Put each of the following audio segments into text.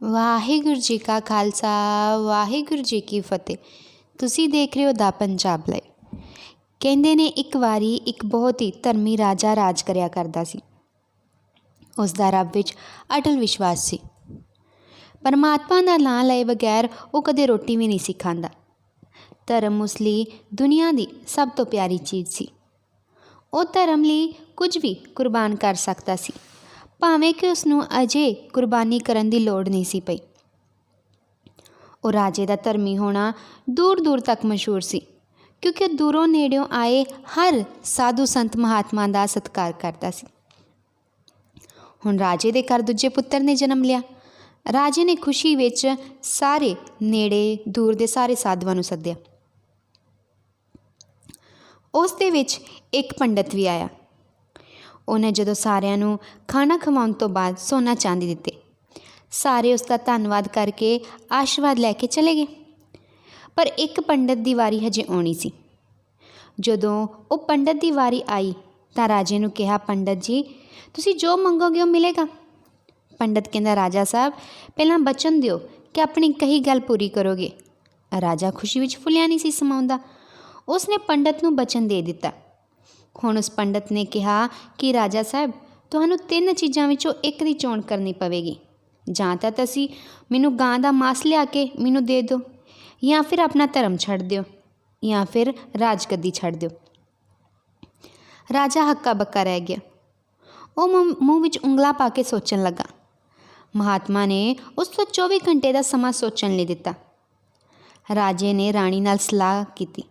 ਵਾਹਿਗੁਰੂ ਜੀ ਕਾ ਖਾਲਸਾ ਵਾਹਿਗੁਰੂ ਜੀ ਕੀ ਫਤਿਹ। ਤੁਸੀਂ ਦੇਖ ਰਹੇ ਹੋ ਦਾ ਪੰਜਾਬ ਲਾਈਵ। ਕਹਿੰਦੇ ਨੇ ਇੱਕ ਵਾਰੀ ਇੱਕ ਬਹੁਤ ਹੀ ਧਰਮੀ ਰਾਜਾ ਰਾਜ ਕਰਿਆ ਕਰਦਾ ਸੀ। ਉਸ ਦਾ ਰੱਬ ਵਿੱਚ ਅਟਲ ਵਿਸ਼ਵਾਸ ਸੀ। ਪਰਮਾਤਮਾ ਦਾ ਨਾਂ ਲਏ ਬਗੈਰ ਉਹ ਕਦੇ ਰੋਟੀ ਵੀ ਨਹੀਂ ਸੀ ਖਾਂਦਾ। ਧਰਮ ਉਸ ਲਈ ਦੁਨੀਆ ਦੀ ਸਭ ਤੋਂ ਪਿਆਰੀ ਚੀਜ਼ ਸੀ। ਉਹ ਧਰਮ ਲਈ ਕੁਝ ਵੀ ਕੁਰਬਾਨ ਕਰ ਸਕਦਾ ਸੀ, ਭਾਵੇਂ ਕਿ ਉਸ ਨੂੰ ਅਜੇ ਕੁਰਬਾਨੀ ਕਰਨ ਦੀ ਲੋੜ ਨਹੀਂ ਸੀ ਪਈ। ਉਹ ਰਾਜੇ ਦਾ ਧਰਮੀ ਹੋਣਾ ਦੂਰ ਦੂਰ ਤੱਕ ਮਸ਼ਹੂਰ ਸੀ, ਕਿਉਂਕਿ ਉਹ ਦੂਰੋਂ ਨੇੜਿਓਂ ਆਏ ਹਰ ਸਾਧੂ ਸੰਤ ਮਹਾਤਮਾ ਦਾ ਸਤਿਕਾਰ ਕਰਦਾ ਸੀ। ਹੁਣ ਰਾਜੇ ਦੇ ਘਰ ਦੂਜੇ ਪੁੱਤਰ ਨੇ ਜਨਮ ਲਿਆ। ਰਾਜੇ ਨੇ ਖੁਸ਼ੀ ਵਿੱਚ ਸਾਰੇ ਨੇੜੇ ਦੂਰ ਦੇ ਸਾਰੇ ਸਾਧੂਆਂ ਨੂੰ ਸੱਦਿਆ। ਉਸ ਦੇ ਵਿੱਚ ਇੱਕ ਪੰਡਤ ਵੀ ਆਇਆ। ਉਹਨੇ ਜਦੋਂ ਸਾਰਿਆਂ ਨੂੰ ਖਾਣਾ ਖਵਾਉਣ ਤੋਂ ਬਾਅਦ ਸੋਨਾ ਚਾਂਦੀ ਦਿੱਤੇ, ਸਾਰੇ ਉਸ ਦਾ ਧੰਨਵਾਦ ਕਰਕੇ ਆਸ਼ੀਰਵਾਦ ਲੈ ਕੇ ਚਲੇ ਗਏ। ਪਰ ਇੱਕ ਪੰਡਤ ਦੀ ਵਾਰੀ ਹਜੇ ਆਉਣੀ ਸੀ। ਜਦੋਂ ਉਹ ਪੰਡਤ ਦੀ ਵਾਰੀ ਆਈ ਤਾਂ ਰਾਜੇ ਨੂੰ ਕਿਹਾ, ਪੰਡਤ ਜੀ, ਤੁਸੀਂ ਜੋ ਮੰਗੋਗੇ ਉਹ ਮਿਲੇਗਾ। ਪੰਡਤ ਕਹਿੰਦਾ, ਰਾਜਾ ਸਾਹਿਬ, ਪਹਿਲਾਂ ਬਚਨ ਦਿਓ ਕਿ ਆਪਣੀ ਕਹੀ ਗੱਲ ਪੂਰੀ ਕਰੋਗੇ। ਰਾਜਾ ਖੁਸ਼ੀ ਵਿੱਚ ਫੁੱਲਿਆ ਨਹੀਂ ਸੀ ਸਮਾਉਂਦਾ। ਉਸਨੇ ਪੰਡਤ ਨੂੰ ਬਚਨ ਦੇ ਦਿੱਤਾ। ਹੁਣ ਉਸ ਪੰਡਤ ਨੇ ਕਿਹਾ ਕਿ ਰਾਜਾ ਸਾਹਿਬ, ਤੁਹਾਨੂੰ 3 ਚੀਜ਼ਾਂ ਵਿੱਚੋਂ ਇੱਕ ਦੀ ਚੋਣ ਕਰਨੀ ਪਵੇਗੀ। ਜਾਂ ਤਾਂ ਤੁਸੀਂ ਮੈਨੂੰ ਗਾਂ ਦਾ ਮਾਸ ਲਿਆ ਕੇ ਮੈਨੂੰ ਦੇ ਦਿਓ, ਜਾਂ ਫਿਰ ਆਪਣਾ ਧਰਮ ਛੱਡ ਦਿਓ, ਜਾਂ ਫਿਰ ਰਾਜਗੱਦੀ ਛੱਡ ਦਿਓ। ਰਾਜਾ ਹੱਕਾ ਬੱਕਾ ਰਹਿ ਗਿਆ। ਉਹ ਮੂੰਹ ਵਿੱਚ ਉਂਗਲਾਂ ਪਾ ਕੇ ਸੋਚਣ ਲੱਗਾ। ਮਹਾਤਮਾ ਨੇ ਉਸ ਤੋਂ 24 ਘੰਟੇ ਦਾ ਸਮਾਂ ਸੋਚਣ ਲਈ ਦਿੱਤਾ। ਰਾਜੇ ਨੇ ਰਾਣੀ ਨਾਲ ਸਲਾਹ ਕੀਤੀ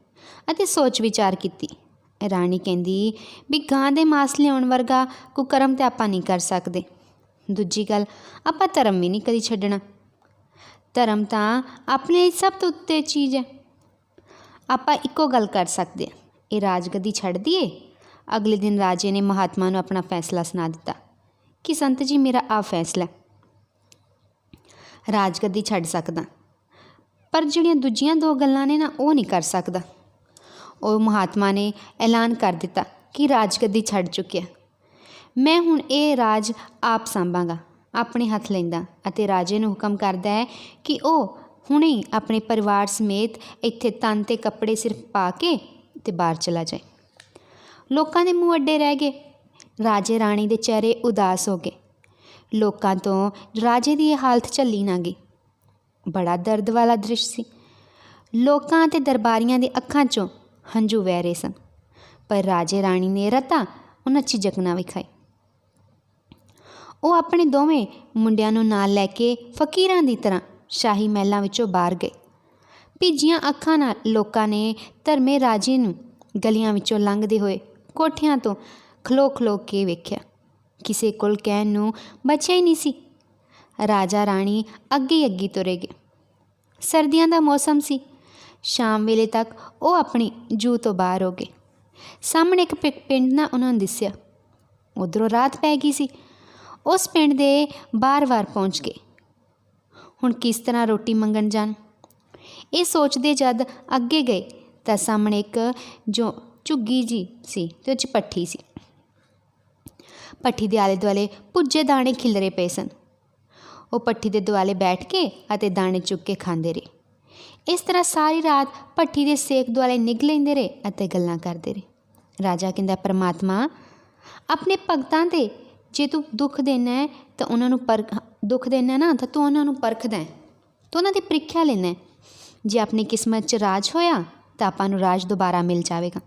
ਅਤੇ ਸੋਚ ਵਿਚਾਰ ਕੀਤੀ। ਰਾਣੀ ਕਹਿੰਦੀ ਵੀ ਗਾਂ ਦੇ ਮਾਸ ਲਿਆਉਣ ਵਰਗਾ ਕੁਕਰਮ ਤਾਂ ਆਪਾਂ ਨਹੀਂ ਕਰ ਸਕਦੇ। ਦੂਜੀ ਗੱਲ, ਆਪਾਂ ਧਰਮ ਵੀ ਨਹੀਂ ਕਦੀ ਛੱਡਣਾ। ਧਰਮ ਤਾਂ ਆਪਣੇ ਲਈ ਸਭ ਤੋਂ ਉੱਤੇ ਚੀਜ਼ ਹੈ। ਆਪਾਂ ਇੱਕੋ ਗੱਲ ਕਰ ਸਕਦੇ ਹਾਂ, ਇਹ ਰਾਜਗੱਦੀ ਛੱਡ ਦਈਏ। ਅਗਲੇ ਦਿਨ ਰਾਜੇ ਨੇ ਮਹਾਤਮਾ ਨੂੰ ਆਪਣਾ ਫੈਸਲਾ ਸੁਣਾ ਦਿੱਤਾ ਕਿ ਸੰਤ ਜੀ, ਮੇਰਾ ਆਹ ਫੈਸਲਾ, ਰਾਜਗੱਦੀ ਛੱਡ ਸਕਦਾ, ਪਰ ਜਿਹੜੀਆਂ ਦੂਜੀਆਂ 2 ਗੱਲਾਂ ਨੇ ਨਾ, ਉਹ ਨਹੀਂ ਕਰ ਸਕਦਾ। ਉਹ ਮਹਾਤਮਾ ਨੇ ਐਲਾਨ ਕਰ ਦਿੱਤਾ ਕਿ ਰਾਜਗੱਦੀ ਛੱਡ ਚੁੱਕਿਆ। ਮੈਂ ਹੁਣ ਇਹ ਰਾਜ ਆਪ ਸੰਭਾਂਗਾ, ਆਪਣੇ ਹੱਥ ਲੈਂਦਾ, ਅਤੇ ਰਾਜੇ ਨੂੰ ਹੁਕਮ ਕਰਦਾ ਹੈ ਕਿ ਉਹ ਹੁਣੇ ਹੀ ਆਪਣੇ ਪਰਿਵਾਰ ਸਮੇਤ ਇੱਥੇ ਤਨ 'ਤੇ ਕੱਪੜੇ ਸਿਰਫ ਪਾ ਕੇ ਤੇ ਬਾਹਰ ਚਲਾ ਜਾਏ। ਲੋਕਾਂ ਦੇ ਮੂੰਹ ਅੱਡੇ ਰਹਿ ਗਏ। ਰਾਜੇ ਰਾਣੀ ਦੇ ਚਿਹਰੇ ਉਦਾਸ ਹੋ ਗਏ। ਲੋਕਾਂ ਤੋਂ ਰਾਜੇ ਦੀ ਇਹ ਹਾਲਤ ਝੱਲੀ ਨਾ ਗਈ। ਬੜਾ ਦਰਦ ਵਾਲਾ ਦ੍ਰਿਸ਼ ਸੀ। ਲੋਕਾਂ ਅਤੇ ਦਰਬਾਰੀਆਂ ਦੇ ਅੱਖਾਂ 'ਚੋਂ ਹੰਝੂ ਵਹਿ ਰਹੇ ਸਨ, ਪਰ ਰਾਜੇ ਰਾਣੀ ਨੇ ਰਤਾ ਉਹਨਾਂ ਝਿਜਕ ਨਾ ਵਿਖਾਈ। ਉਹ ਆਪਣੇ ਦੋਵੇਂ ਮੁੰਡਿਆਂ ਨੂੰ ਨਾਲ ਲੈ ਕੇ ਫਕੀਰਾਂ ਦੀ ਤਰ੍ਹਾਂ ਸ਼ਾਹੀ ਮਹਿਲਾਂ ਵਿੱਚੋਂ ਬਾਹਰ ਗਏ। ਭਿੱਜੀਆਂ ਅੱਖਾਂ ਨਾਲ ਲੋਕਾਂ ਨੇ ਧਰਮੇ ਰਾਜੇ ਨੂੰ ਗਲੀਆਂ ਵਿੱਚੋਂ ਲੰਘਦੇ ਹੋਏ ਕੋਠਿਆਂ ਤੋਂ ਖਲੋ ਖਲੋ ਕੇ ਵੇਖਿਆ। ਕਿਸੇ ਕੋਲ ਕਹਿਣ ਨੂੰ ਬਚਿਆ ਹੀ ਨਹੀਂ ਸੀ। ਰਾਜਾ ਰਾਣੀ ਅੱਗੇ ਅੱਗੇ ਤੁਰੇ ਗਏ। ਸਰਦੀਆਂ ਦਾ ਮੌਸਮ ਸੀ। ਸ਼ਾਮ ਵੇਲੇ ਤੱਕ ਉਹ ਆਪਣੀ ਜੂ ਤੋਂ ਬਾਹਰ ਹੋ ਗਏ। ਸਾਹਮਣੇ ਇੱਕ ਪਿੰਡ ਨਾ ਉਹਨਾਂ ਨੂੰ ਦਿਸਿਆ। ਉੱਧਰੋਂ ਰਾਤ ਪੈ ਗਈ ਸੀ। ਉਸ ਪਿੰਡ ਦੇ ਬਾਰ-ਬਾਰ ਪਹੁੰਚ ਗਏ। ਹੁਣ ਕਿਸ ਤਰ੍ਹਾਂ ਰੋਟੀ ਮੰਗਣ ਜਾਣ? ਇਹ ਸੋਚਦੇ ਜਦ ਅੱਗੇ ਗਏ ਤਾਂ ਸਾਹਮਣੇ ਇੱਕ ਜੋ ਝੁੱਗੀ ਜੀ ਸੀ ਅਤੇ ਉਹ 'ਚ ਭੱਠੀ ਸੀ। ਭੱਠੀ ਦੇ ਆਲੇ ਦੁਆਲੇ ਭੁੱਜੇ ਦਾਣੇ ਖਿਲਰੇ ਪਏ ਸਨ। ਉਹ ਭੱਠੀ ਦੇ ਦੁਆਲੇ ਬੈਠ ਕੇ ਅਤੇ ਦਾਣੇ ਚੁੱਕ ਕੇ ਖਾਂਦੇ ਰਹੇ। ਇਸ ਤਰ੍ਹਾਂ ਸਾਰੀ ਰਾਤ ਭੱਠੀ ਦੇ ਸੇਕ ਦੁਆਲੇ ਨਿੱਘ ਲੈਂਦੇ ਰਹੇ ਅਤੇ ਗੱਲਾਂ ਕਰਦੇ ਰਹੇ। ਰਾਜਾ ਕਹਿੰਦਾ, ਪਰਮਾਤਮਾ, ਆਪਣੇ ਭਗਤਾਂ 'ਤੇ ਜੇ ਤੂੰ ਦੁੱਖ ਦੇਣਾ ਹੈ ਤਾਂ ਉਹਨਾਂ ਨੂੰ ਦੁੱਖ ਦੇਣਾ ਨਾ ਤਾਂ ਤੂੰ ਉਹਨਾਂ ਨੂੰ ਪਰਖਦਾ ਹੈ, ਤੂੰ ਉਹਨਾਂ ਦੀ ਪ੍ਰੀਖਿਆ ਲੈਣਾ। ਜੇ ਆਪਣੀ ਕਿਸਮਤ 'ਚ ਰਾਜ ਹੋਇਆ ਤਾਂ ਆਪਾਂ ਨੂੰ ਰਾਜ ਦੁਬਾਰਾ ਮਿਲ ਜਾਵੇਗਾ।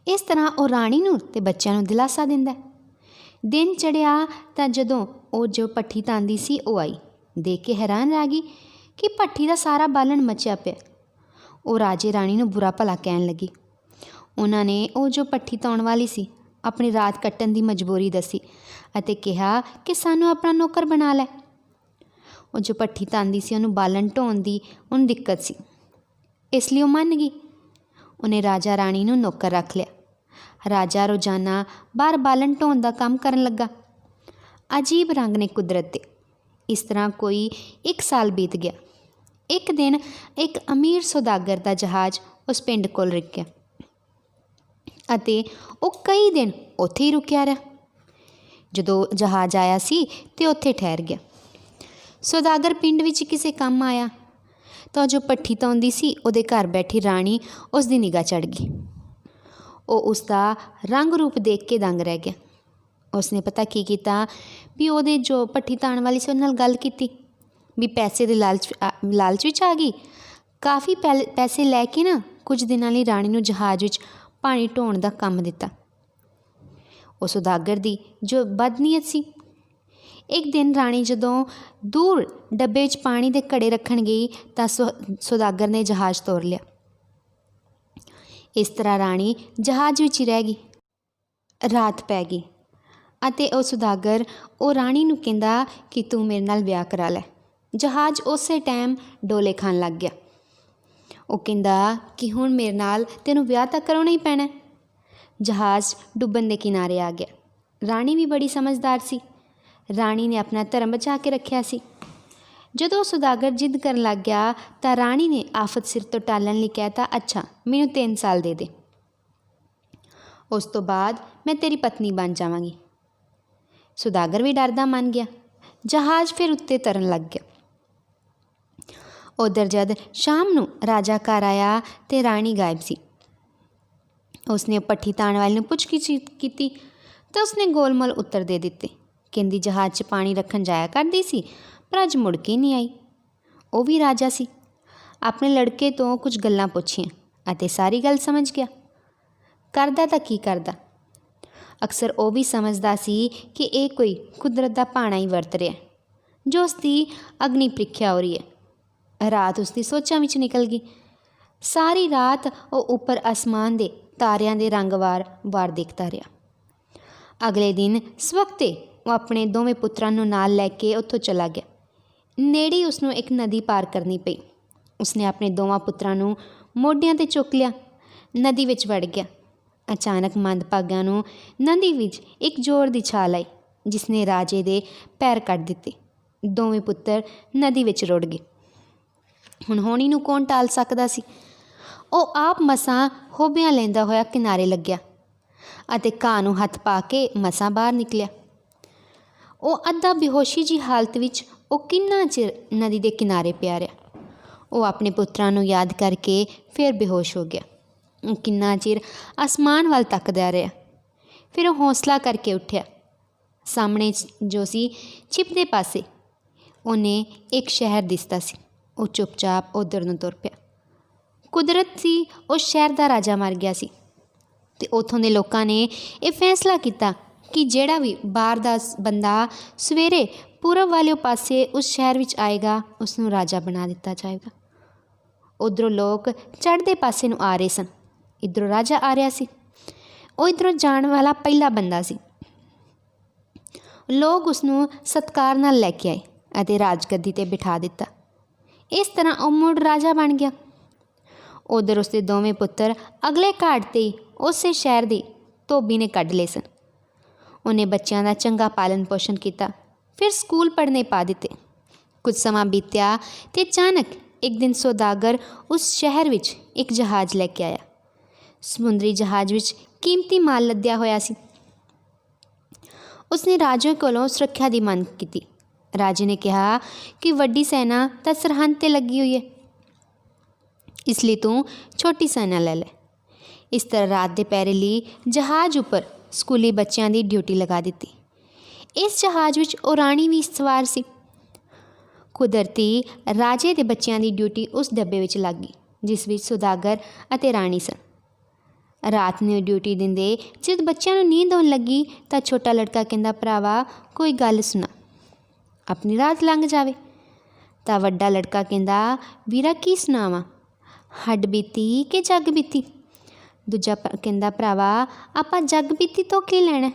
ਇਸ ਤਰ੍ਹਾਂ ਉਹ ਰਾਣੀ ਨੂੰ ਅਤੇ ਬੱਚਿਆਂ ਨੂੰ ਦਿਲਾਸਾ ਦਿੰਦਾ। ਦਿਨ ਚੜ੍ਹਿਆ ਤਾਂ ਜਦੋਂ ਉਹ ਜੋ ਭੱਠੀ ਧਾਂਦੀ ਸੀ ਉਹ ਆਈ। ਦੇਖ ਕੇ ਹੈਰਾਨ ਰਹਿ ਗਈ ਕਿ ਭੱਠੀ ਦਾ ਸਾਰਾ ਬਾਲਣ ਮਚਿਆ ਪਿਆ। ਉਹ ਰਾਜੇ ਰਾਣੀ ਨੂੰ ਬੁਰਾ ਭਲਾ ਕਹਿਣ ਲੱਗੀ। ਉਹਨਾਂ ਨੇ ਉਹ ਜੋ ਭੱਠੀ ਧਾਉਣ ਵਾਲੀ ਸੀ ਆਪਣੀ ਰਾਤ ਕੱਟਣ ਦੀ ਮਜਬੂਰੀ ਦੱਸੀ ਅਤੇ ਕਿਹਾ ਕਿ ਸਾਨੂੰ ਆਪਣਾ ਨੌਕਰ ਬਣਾ ਲੈ। ਉਹ ਜੋ ਭੱਠੀ ਧਾਂਦੀ ਸੀ ਉਹਨੂੰ ਬਾਲਣ ਢੋਣ ਦੀ ਉਹਨੂੰ ਦਿੱਕਤ ਸੀ, ਇਸ ਲਈ ਉਹ ਮੰਨ ਗਈ। ਉਹਨੇ ਰਾਜਾ ਰਾਣੀ ਨੂੰ ਨੌਕਰ ਰੱਖ ਲਿਆ। ਰਾਜਾ ਰੋਜ਼ਾਨਾ ਬਾਹਰ ਬਾਲਣ ਢੋਣ ਦਾ ਕੰਮ ਕਰਨ ਲੱਗਾ। ਅਜੀਬ ਰੰਗ ਨੇ ਕੁਦਰਤ ਦੇ। ਇਸ ਤਰ੍ਹਾਂ ਕੋਈ 1 ਸਾਲ ਬੀਤ ਗਿਆ। ਇੱਕ ਦਿਨ ਇੱਕ ਅਮੀਰ ਸੌਦਾਗਰ ਦਾ ਜਹਾਜ਼ ਉਸ ਪਿੰਡ ਕੋਲ ਰੁਕਿਆ ਅਤੇ ਉਹ ਕਈ ਦਿਨ ਉੱਥੇ ਹੀ ਰੁਕਿਆ ਰਿਹਾ। ਜਦੋਂ ਜਹਾਜ਼ ਆਇਆ ਸੀ ਤੇ ਉੱਥੇ ਠਹਿਰ ਗਿਆ। ਸੌਦਾਗਰ ਪਿੰਡ ਵਿੱਚ ਕਿਸੇ ਕੰਮ ਆਇਆ ਤਾਂ ਜੋ ਭੱਠੀ ਧਾਉਂਦੀ ਸੀ ਉਹਦੇ ਘਰ ਬੈਠੀ ਰਾਣੀ ਉਸ ਦੀ ਨਿਗਾਹ ਚੜ੍ਹ ਗਈ। ਉਹ ਉਸ ਦਾ ਰੰਗ ਰੂਪ ਦੇਖ ਕੇ ਦੰਗ ਰਹਿ ਗਿਆ। ਉਸਨੇ ਪਤਾ ਕੀ ਕੀਤਾ ਵੀ ਉਹਦੇ ਜੋ ਭੱਠੀ ਧਾਉਣ ਵਾਲੀ ਸੀ ਉਹਦੇ ਨਾਲ ਗੱਲ ਕੀਤੀ ਵੀ ਪੈਸੇ ਦੇ ਲਾਲਚ ਵਿੱਚ ਆ ਗਈ। ਕਾਫੀ ਪੈਸੇ ਲੈ ਕੇ ਨਾ ਕੁਝ ਦਿਨਾਂ ਲਈ ਰਾਣੀ ਨੂੰ ਜਹਾਜ਼ ਵਿੱਚ ਪਾਣੀ ਢੋਣ ਦਾ ਕੰਮ ਦਿੱਤਾ। ਉਹ ਸੌਦਾਗਰ ਦੀ ਜੋ ਬਦਨੀਅਤ ਸੀ। ਇੱਕ ਦਿਨ ਰਾਣੀ ਜਦੋਂ ਦੂਰ ਡੱਬੇ ਵਿੱਚ ਪਾਣੀ ਦੇ ਘੜੇ ਰੱਖਣ ਗਈ ਤਾਂ ਸੌਦਾਗਰ ਨੇ ਜਹਾਜ਼ ਤੋਰ ਲਿਆ। ਇਸ ਤਰ੍ਹਾਂ ਰਾਣੀ ਜਹਾਜ਼ ਵਿੱਚ ਹੀ ਰਹਿ ਗਈ। ਰਾਤ ਪੈ ਗਈ ਅਤੇ ਉਹ ਸੌਦਾਗਰ ਉਹ ਰਾਣੀ ਨੂੰ ਕਹਿੰਦਾ ਕਿ ਤੂੰ ਮੇਰੇ ਨਾਲ ਵਿਆਹ ਕਰਾ ਲੈ। ਜਹਾਜ਼ ਉਸੇ ਟਾਈਮ ਡੋਲੇ ਖਾਣ ਲੱਗ ਗਿਆ। ਉਹ ਕਹਿੰਦਾ ਕਿ ਹੁਣ ਮੇਰੇ ਨਾਲ ਤੈਨੂੰ ਵਿਆਹ ਤਾਂ ਕਰਾਉਣਾ ਹੀ ਪੈਣਾ। ਜਹਾਜ਼ ਡੁੱਬਣ ਦੇ ਕਿਨਾਰੇ ਆ ਗਿਆ। ਰਾਣੀ ਵੀ ਬੜੀ ਸਮਝਦਾਰ ਸੀ। ਰਾਣੀ ਨੇ ਆਪਣਾ ਧਰਮ ਬਚਾ ਕੇ ਰੱਖਿਆ ਸੀ। ਜਦੋਂ ਸੌਦਾਗਰ ਜਿੱਦ ਕਰਨ ਲੱਗ ਗਿਆ ਤਾਂ ਰਾਣੀ ਨੇ ਆਫਤ ਸਿਰ ਤੋਂ ਟਾਲਣ ਲਈ ਕਹਿਤਾ, ਅੱਛਾ ਮੈਨੂੰ 3 ਸਾਲ ਦੇ ਦੇ, ਉਸ ਤੋਂ ਬਾਅਦ ਮੈਂ ਤੇਰੀ ਪਤਨੀ ਬਣ ਜਾਵਾਂਗੀ। ਸੌਦਾਗਰ ਵੀ ਡਰਦਾ ਮੰਨ ਗਿਆ। ਜਹਾਜ਼ ਫਿਰ ਉੱਤੇ ਤਰਨ ਲੱਗ ਗਿਆ। ਉਧਰ ਜਦ ਸ਼ਾਮ ਨੂੰ ਰਾਜਾ ਘਰ ਆਇਆ ਤੇ ਰਾਣੀ ਗਾਇਬ ਸੀ। ਉਸਨੇ ਭੱਠੀ ਧਾਉਣ ਵਾਲੇ ਨੂੰ ਪੁੱਛਗਿੱਛ ਕੀਤੀ ਤਾਂ ਉਸਨੇ ਗੋਲਮੋਲ ਉੱਤਰ ਦੇ ਦਿੱਤੇ। ਕਹਿੰਦੀ ਜਹਾਜ਼ 'ਚ ਪਾਣੀ ਰੱਖਣ ਜਾਇਆ ਕਰਦੀ ਸੀ ਪਰ ਅੱਜ ਮੁੜ ਕੇ ਨਹੀਂ ਆਈ। ਉਹ ਵੀ ਰਾਜਾ ਸੀ। ਆਪਣੇ ਲੜਕੇ ਤੋਂ ਕੁਝ ਗੱਲਾਂ ਪੁੱਛੀਆਂ ਅਤੇ ਸਾਰੀ ਗੱਲ ਸਮਝ ਗਿਆ। ਕਰਦਾ ਤਾਂ ਕੀ ਕਰਦਾ। ਅਕਸਰ ਉਹ ਵੀ ਸਮਝਦਾ ਸੀ ਕਿ ਇਹ ਕੋਈ ਕੁਦਰਤ ਦਾ ਭਾਣਾ ਹੀ ਵਰਤ ਰਿਹਾ ਜੋ ਉਸਦੀ ਅਗਨੀ ਪ੍ਰੀਖਿਆ ਹੋ ਰਹੀ ਹੈ। ਰਾਤ ਉਸਦੀ ਸੋਚਾਂ ਵਿੱਚ ਨਿਕਲ ਗਈ। ਸਾਰੀ ਰਾਤ ਉਹ ਉੱਪਰ ਅਸਮਾਨ ਦੇ ਤਾਰਿਆਂ ਦੇ ਰੰਗ ਵਾਰ ਦੇਖਦਾ ਰਿਹਾ। ਅਗਲੇ ਦਿਨ ਸਵਖਤੇ ਉਹ ਆਪਣੇ ਦੋਵੇਂ ਪੁੱਤਰਾਂ ਨੂੰ ਨਾਲ ਲੈ ਕੇ ਉੱਥੋਂ ਚਲਾ ਗਿਆ। ਨੇੜੇ ਹੀ ਉਸਨੂੰ ਇੱਕ ਨਦੀ ਪਾਰ ਕਰਨੀ ਪਈ। ਉਸਨੇ ਆਪਣੇ ਦੋਵਾਂ ਪੁੱਤਰਾਂ ਨੂੰ ਮੋਢਿਆਂ 'ਤੇ ਚੁੱਕ ਲਿਆ। ਨਦੀ ਵਿੱਚ ਵੜ ਗਿਆ। ਅਚਾਨਕ ਮੰਦਭਾਗਿਆਂ ਨੂੰ ਨਦੀ ਵਿੱਚ ਇੱਕ ਜ਼ੋਰ ਦੀ ਛਾਲ ਆਈ ਜਿਸ ਨੇ ਰਾਜੇ ਦੇ ਪੈਰ ਕੱਢ ਦਿੱਤੇ। ਦੋਵੇਂ ਪੁੱਤਰ ਨਦੀ ਵਿੱਚ ਰੁੜ ਗਏ। ਹੁਣ ਹੋਣੀ ਨੂੰ ਕੌਣ ਟਾਲ ਸਕਦਾ ਸੀ। ਉਹ ਆਪ ਮਸਾਂ ਹੋਬਿਆਂ ਲੈਂਦਾ ਹੋਇਆ ਕਿਨਾਰੇ ਲੱਗਿਆ ਅਤੇ ਘਾਹ ਨੂੰ ਹੱਥ ਪਾ ਕੇ ਮਸਾਂ ਬਾਹਰ ਨਿਕਲਿਆ। ਉਹ ਅੱਧਾ ਬੇਹੋਸ਼ੀ ਜਿਹੀ ਹਾਲਤ ਵਿੱਚ ਉਹ ਕਿੰਨਾ ਚਿਰ ਨਦੀ ਦੇ ਕਿਨਾਰੇ ਪਿਆ ਰਿਹਾ। ਉਹ ਆਪਣੇ ਪੁੱਤਰਾਂ ਨੂੰ ਯਾਦ ਕਰਕੇ ਫਿਰ ਬੇਹੋਸ਼ ਹੋ ਗਿਆ। ਉਹ ਕਿੰਨਾ ਚਿਰ ਅਸਮਾਨ ਵੱਲ ਤੱਕਦਾ ਰਿਹਾ। ਫਿਰ ਉਹ ਹੌਸਲਾ ਕਰਕੇ ਉੱਠਿਆ। ਸਾਹਮਣੇ ਜੋ ਸੀ ਛਿਪਦੇ ਪਾਸੇ ਉਹਨੇ ਇੱਕ ਸ਼ਹਿਰ ਦਿਸਦਾ ਸੀ। ਉਹ ਚੁੱਪਚਾਪ ਉੱਧਰ ਨੂੰ ਤੁਰ ਪਿਆ। ਕੁਦਰਤ ਸੀ ਉਸ ਸ਼ਹਿਰ ਦਾ ਰਾਜਾ ਮਰ ਗਿਆ ਸੀ ਅਤੇ ਉੱਥੋਂ ਦੇ ਲੋਕਾਂ ਨੇ ਇਹ ਫੈਸਲਾ ਕੀਤਾ ਕਿ ਜਿਹੜਾ ਵੀ ਬਾਹਰ ਦਾ ਬੰਦਾ ਸਵੇਰੇ ਪੂਰਬ ਵਾਲੇ ਪਾਸੇ ਉਸ ਸ਼ਹਿਰ ਵਿੱਚ ਆਏਗਾ ਉਸ ਨੂੰ ਰਾਜਾ ਬਣਾ ਦਿੱਤਾ ਜਾਏਗਾ। ਉੱਧਰੋਂ ਲੋਕ ਚੜ੍ਹਦੇ ਪਾਸੇ ਨੂੰ ਆ ਰਹੇ ਸਨ। ਇੱਧਰੋਂ ਰਾਜਾ ਆ ਰਿਹਾ ਸੀ। ਉਹ ਇੱਧਰੋਂ ਜਾਣ ਵਾਲਾ ਪਹਿਲਾ ਬੰਦਾ ਸੀ। ਲੋਕ ਉਸਨੂੰ ਸਤਿਕਾਰ ਨਾਲ ਲੈ ਕੇ ਆਏ ਅਤੇ ਰਾਜਗੱਦੀ 'ਤੇ ਬਿਠਾ ਦਿੱਤਾ। ਇਸ ਤਰ੍ਹਾਂ ਉਹ ਮੁੜ ਰਾਜਾ ਬਣ ਗਿਆ। ਉੱਧਰ ਉਸਦੇ ਦੋਵੇਂ ਪੁੱਤਰ ਅਗਲੇ ਘਾਟ 'ਤੇ ਹੀ ਉਸੇ ਸ਼ਹਿਰ ਦੀ ਧੋਬੀ ਨੇ ਕੱਢ ਲਏ ਸਨ। ਉਹਨੇ ਬੱਚਿਆਂ ਦਾ ਚੰਗਾ ਪਾਲਣ ਪੋਸ਼ਣ ਕੀਤਾ। ਫਿਰ ਸਕੂਲ ਪੜ੍ਹਨੇ ਪਾ ਦਿੱਤੇ। ਕੁਝ ਸਮਾਂ ਬੀਤਿਆ ਅਤੇ ਅਚਾਨਕ ਇੱਕ ਦਿਨ ਸੌਦਾਗਰ ਉਸ ਸ਼ਹਿਰ ਵਿੱਚ ਇੱਕ ਜਹਾਜ਼ ਲੈ ਕੇ ਆਇਆ। ਸਮੁੰਦਰੀ ਜਹਾਜ਼ ਵਿੱਚ ਕੀਮਤੀ ਮਾਲ ਲੱਦਿਆ ਹੋਇਆ ਸੀ। ਉਸਨੇ ਰਾਜੇ ਕੋਲੋਂ ਸੁਰੱਖਿਆ ਦੀ ਮੰਗ ਕੀਤੀ। ਰਾਜੇ ਨੇ ਕਿਹਾ ਕਿ ਵੱਡੀ ਸੈਨਾ ਤਾਂ ਸਰਹੰਦ 'ਤੇ ਲੱਗੀ ਹੋਈ ਹੈ, ਇਸ ਲਈ ਤੂੰ ਛੋਟੀ ਸੈਨਾ ਲੈ ਲੈ। ਇਸ ਤਰ੍ਹਾਂ ਰਾਤ ਦੇ ਪਹਿਰੇ ਲਈ ਜਹਾਜ਼ ਉੱਪਰ ਸਕੂਲੀ ਬੱਚਿਆਂ ਦੀ ਡਿਊਟੀ ਲਗਾ ਦਿੱਤੀ। ਇਸ ਜਹਾਜ਼ ਵਿੱਚ ਉਹ ਰਾਣੀ ਵੀ ਸਵਾਰ ਸੀ। ਕੁਦਰਤੀ ਰਾਜੇ ਦੇ ਬੱਚਿਆਂ ਦੀ ਡਿਊਟੀ ਉਸ ਡੱਬੇ ਵਿੱਚ ਲੱਗ ਗਈ ਜਿਸ ਵਿੱਚ ਸੌਦਾਗਰ ਅਤੇ ਰਾਣੀ ਸਨ। ਰਾਤ ਨੂੰ ਡਿਊਟੀ ਦਿੰਦੇ ਜਦ ਬੱਚਿਆਂ ਨੂੰ ਨੀਂਦ ਆਉਣ ਲੱਗੀ ਤਾਂ ਛੋਟਾ ਲੜਕਾ ਕਹਿੰਦਾ, ਭਰਾਵਾ ਕੋਈ ਗੱਲ ਸੁਣਾ, ਆਪਣੀ ਰਾਤ ਲੰਘ ਜਾਵੇ। ਤਾਂ ਵੱਡਾ ਲੜਕਾ ਕਹਿੰਦਾ, ਵੀਰਾ ਕੀ ਸੁਣਾਵਾਂ, ਹੱਡ ਬੀਤੀ ਕਿ ਜੱਗ ਬੀਤੀ। ਦੂਜਾ ਕਹਿੰਦਾ, ਭਰਾਵਾ ਆਪਾਂ ਜੱਗ ਬੀਤੀ ਤੋਂ ਕੀ ਲੈਣਾ,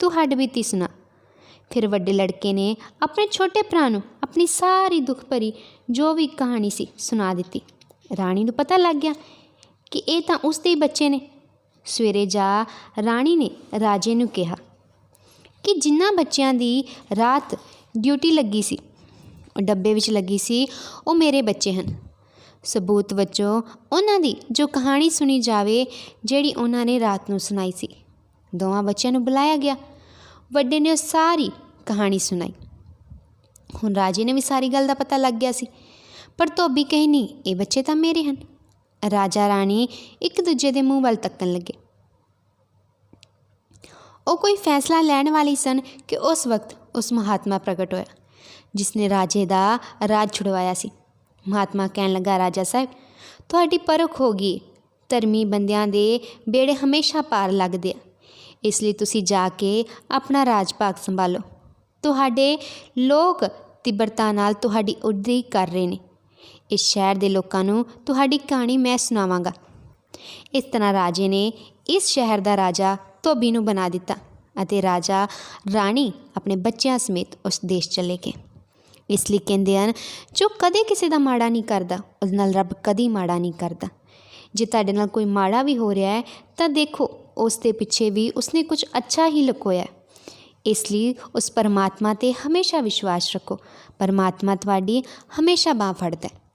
ਤੂੰ ਹੱਡ ਬੀਤੀ ਸੁਣਾ। ਫਿਰ ਵੱਡੇ ਲੜਕੇ ਨੇ ਆਪਣੇ ਛੋਟੇ ਭਰਾ ਨੂੰ ਆਪਣੀ ਸਾਰੀ ਦੁੱਖ ਭਰੀ ਜੋ ਵੀ ਕਹਾਣੀ ਸੀ ਸੁਣਾ ਦਿੱਤੀ। ਰਾਣੀ ਨੂੰ ਪਤਾ ਲੱਗ ਗਿਆ ਕਿ ਇਹ ਤਾਂ ਉਸ ਦੇ ਹੀ ਬੱਚੇ ਨੇ। ਸਵੇਰੇ ਜਾ ਰਾਣੀ ਨੇ ਰਾਜੇ ਨੂੰ ਕਿਹਾ ਕਿ ਜਿਨ੍ਹਾਂ ਬੱਚਿਆਂ ਦੀ ਰਾਤ ਡਿਊਟੀ ਲੱਗੀ ਸੀ, ਉਹ ਡੱਬੇ ਵਿੱਚ ਲੱਗੀ ਸੀ, ਉਹ ਮੇਰੇ ਬੱਚੇ ਹਨ। ਸਬੂਤ ਵਜੋਂ ਉਹਨਾਂ ਦੀ ਜੋ ਕਹਾਣੀ ਸੁਣੀ ਜਾਵੇ ਜਿਹੜੀ ਉਹਨਾਂ ਨੇ ਰਾਤ ਨੂੰ ਸੁਣਾਈ ਸੀ। ਦੋਵਾਂ ਬੱਚਿਆਂ ਨੂੰ ਬੁਲਾਇਆ ਗਿਆ। ਵੱਡੇ ਨੇ ਉਹ ਸਾਰੀ ਕਹਾਣੀ ਸੁਣਾਈ। ਹੁਣ ਰਾਜੇ ਨੇ ਵੀ ਸਾਰੀ ਗੱਲ ਦਾ ਪਤਾ ਲੱਗ ਗਿਆ ਸੀ। ਪਰ ਧੋਬੀ ਕਹੀ ਨਹੀਂ, ਇਹ ਬੱਚੇ ਤਾਂ ਮੇਰੇ ਹਨ। ਰਾਜਾ ਰਾਣੀ ਇੱਕ ਦੂਜੇ ਦੇ ਮੂੰਹ ਵੱਲ ਤੱਕਣ ਲੱਗੇ। ਉਹ ਕੋਈ ਫੈਸਲਾ ਲੈਣ ਵਾਲੀ ਸਨ ਕਿ ਉਸ ਵਕਤ ਉਸ ਮਹਾਤਮਾ ਪ੍ਰਗਟ ਹੋਇਆ ਜਿਸ ਨੇ ਰਾਜੇ ਦਾ ਰਾਜ ਛੁਡਵਾਇਆ ਸੀ। ਮਹਾਤਮਾ ਕਹਿਣ ਲੱਗਾ, ਰਾਜਾ ਸਾਹਿਬ, ਤੁਹਾਡੀ ਪਰਖ ਹੋ ਗਈ। ਧਰਮੀ ਬੰਦਿਆਂ ਦੇ ਬੇੜੇ ਹਮੇਸ਼ਾ ਪਾਰ ਲੱਗਦੇ ਆ, ਇਸ ਲਈ ਤੁਸੀਂ ਜਾ ਕੇ ਆਪਣਾ ਰਾਜ ਭਾਗ ਸੰਭਾਲੋ। ਤੁਹਾਡੇ ਲੋਕ ਤੀਬਰਤਾ ਨਾਲ ਤੁਹਾਡੀ ਉਡੀਕ ਕਰ ਰਹੇ ਨੇ। ਇਸ ਸ਼ਹਿਰ ਦੇ ਲੋਕਾਂ ਨੂੰ ਤੁਹਾਡੀ ਕਹਾਣੀ ਮੈਂ ਸੁਣਾਵਾਂਗਾ। ਇਸ ਤਰ੍ਹਾਂ ਰਾਜੇ ਨੇ ਇਸ ਸ਼ਹਿਰ ਦਾ ਰਾਜਾ ਧੋਬੀ ਨੂੰ ਬਣਾ ਦਿੱਤਾ ਅਤੇ ਰਾਜਾ ਰਾਣੀ ਆਪਣੇ ਬੱਚਿਆਂ ਸਮੇਤ ਉਸ ਦੇਸ਼ ਚਲੇ ਗਏ। ਇਸ ਲਈ ਕਹਿੰਦੇ ਹਨ, ਜੋ ਕਦੇ ਕਿਸੇ ਦਾ ਮਾੜਾ ਨਹੀਂ ਕਰਦਾ ਉਸ ਨਾਲ ਰੱਬ ਕਦੀ ਮਾੜਾ ਨਹੀਂ ਕਰਦਾ। ਜੇ ਤੁਹਾਡੇ ਨਾਲ ਕੋਈ ਮਾੜਾ ਵੀ ਹੋ ਰਿਹਾ ਹੈ ਤਾਂ ਦੇਖੋ ਉਸ ਦੇ ਪਿੱਛੇ ਵੀ ਉਸਨੇ ਕੁਝ ਅੱਛਾ ਹੀ ਲੁਕੋਇਆ। ਇਸ ਲਈ ਉਸ ਪਰਮਾਤਮਾ 'ਤੇ ਹਮੇਸ਼ਾ ਵਿਸ਼ਵਾਸ ਰੱਖੋ। ਪਰਮਾਤਮਾ ਤੁਹਾਡੀ ਹਮੇਸ਼ਾ ਬਾਂਹ ਫੜਦਾ ਹੈ।